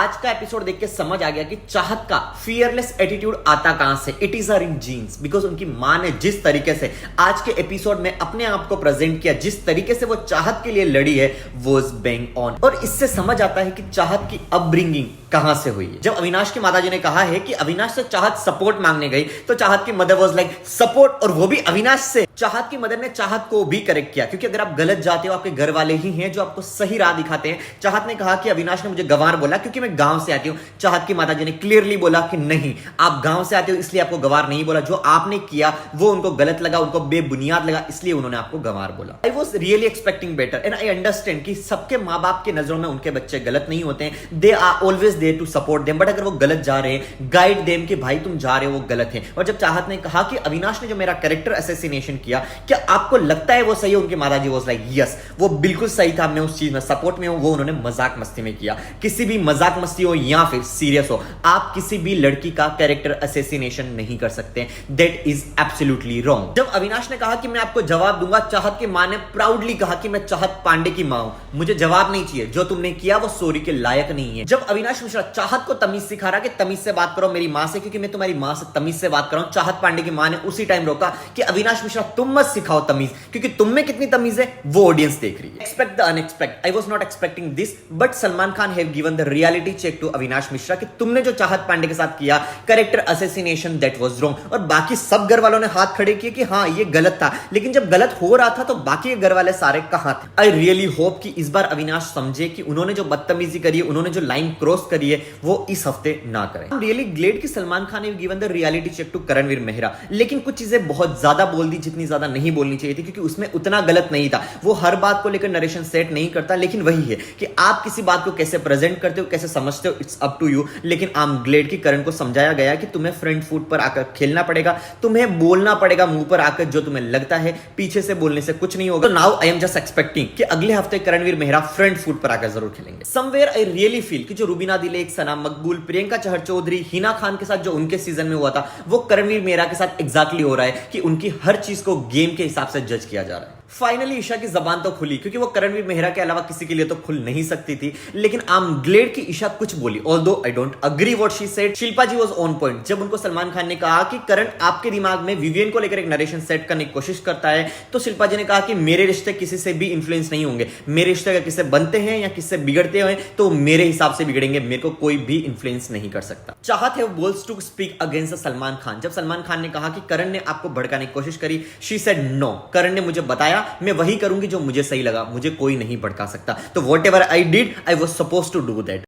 आज का एपिसोड देख के समझ आ गया कि चाहत का फियरलेस एटीट्यूड आता कहां से। It is her in genes, because उनकी मां ने जिस तरीके से आज के एपिसोड में अपने आप को प्रेजेंट किया, जिस तरीके से वो चाहत के लिए लड़ी है, वो इज बेइंग ऑन। और इससे समझ आता है कि चाहत की अपब्रिंगिंग कहां से हुई है। जब अविनाश की माताजी ने कहा है कि अविनाश से चाहत सपोर्ट मांगने गई, तो चाहत की मदर वाज लाइक सपोर्ट, और वो भी अविनाश से। चाहत की मदर ने चाहत को भी करेक्ट किया, क्योंकि अगर आप गलत जाते हो, आपके घर वाले ही हैं जो आपको सही राह दिखाते हैं। चाहत ने कहा कि अविनाश ने मुझे गंवार बोला क्योंकि मैं गांव से आती हूं। चाहत की माताजी ने क्लियरली बोला कि नहीं, आप गांव से आते हो इसलिए आपको गंवार नहीं बोला। जो आपने किया वो उनको गलत लगा, उनको बेबुनियाद लगा, इसलिए उन्होंने आपको गंवार बोला। I was really expecting better and I understand कि सबके मां बाप की नजरों में उनके बच्चे गलत नहीं होते हैं। They are always there to support them, but अगर वो गलत जा रहे हैं, गाइड देम कि भाई तुम जा रहे हो वो गलत है। और जब चाहत ने कहा कि अविनाश ने जो मेरा कैरेक्टर असैसिनेशन किया, क्या आपको लगता है वो सही है, उनकी माताजी वाज लाइक यस, वो बिल्कुल सही था, मैं उस चीज में सपोर्ट में हूं। वो उन्होंने मजाक मस्ती में किया। किसी भी मजाक मस्ती हो या फिर सीरियस हो, आप किसी भी लड़की का कैरेक्टर असैसिनेशन नहीं कर सकते। That is absolutely wrong. जब अविनाश ने कहा कि मैं आपको जवाब दूंगा, चाहत की मां ने प्राउडली कहा कि मैं चाहत पांडे की मां हूं, मुझे जवाब नहीं चाहिए, जो तुमने किया वो सॉरी के लायक नहीं है। जब अविनाश मिश्रा चाहत को तमीज सिखा रहा कि तमीज से बात करो मेरी मां से, क्योंकि मैं तुम्हारी मां से तमीज से बात कर रहा हूं, चाहत पांडे की मां ने उसी टाइम रोका कि अविनाश मिश्रा तुम मत सिखाओ तमीज, क्योंकि तुम में कितनी तमीज है वो ऑडियंस देख रही है। Expect the unexpect. I was not expecting this, but Salman Khan have given the reality check to Avinash Mishra कि तुमने जो चाहत पांडे के साथ किया character assassination, that was wrong. और बाकी सब घर वालों ने हाथ खड़े किए कि हाँ ये गलत था, लेकिन जब गलत हो रहा था तो बाकी के घर वाले सारे कहां थे। आई रियली होप कि इस बार अविनाश समझे कि उन्होंने जो बदतमीजी करी है, उन्होंने जो लाइन क्रॉस करी है, वो इस हफ्ते ना करें। आई एम रियली ग्लेड कि सलमान खान ने given the reality check to Karanveer Mehra, लेकिन कुछ चीजें बहुत ज्यादा बोल दी जितनी ज्यादा नहीं बोलनी चाहिए थी, क्योंकि उसमें उतना गलत नहीं था। वो हर बात को लेकर नरेशन सेट नहीं करता, लेकिन वही है कि आप किसी बात को कैसे प्रेजेंट करते हो, कैसे समझते हो, इट्स अप टू यू। लेकिन आई एम ग्लेड कि करण को समझाया गया कि तुम्हें फ्रंट फुट पर आकर खेलना पड़ेगा, तुम्हें बोलना पड़ेगा मुंह पर आकर जो तुम्हें लगता है, पीछे से बोलने से कुछ नहीं होगा। तो now I am just expecting कि अगले हफ्ते करणवीर मेहरा फ्रंट फुट पर आकर जरूर खेलेंगे। समवेयर आई रियली फील कि जो रुबीना दिलेक, सना मकबूल, प्रियंका चहर चौधरी, हिना खान के साथ जो उनके सीजन में हुआ था, वो करणवीर मेहरा के साथ एग्जैक्टली हो रहा है कि उनकी हर चीज को गेम के हिसाब से जज किया जा रहा है। फाइनली ईशा की जबान तो खुली, क्योंकि वो करणवीर मेहरा के अलावा किसी के लिए तो खुल नहीं सकती थी, लेकिन आई एम ग्लेड कि ईशा कुछ बोली, although I don't agree what she said. Shilpa ji was on point जब उनको सलमान खान ने कहा कि करण आपके दिमाग में विवियन को लेकर एक नरेशन सेट करने की कोशिश करता है, तो शिल्पा जी ने कहा कि मेरे रिश्ते किसी से भी इन्फ्लुएंस नहीं होंगे। मेरे रिश्ते अगर किससे बनते हैं या किससे बिगड़ते हैं तो मेरे हिसाब से बिगड़ेंगे, मेरे को कोई भी इन्फ्लुएंस नहीं कर सकता। चाहत है balls to speak against Salman Khan. जब सलमान खान ने कहा कि करण ने आपको भड़काने की कोशिश करी, शी सेड नो, करण ने मुझे बताया, मैं वही करूंगी जो मुझे सही लगा, मुझे कोई नहीं भड़का सकता। तो whatever I did, I was supposed to do that.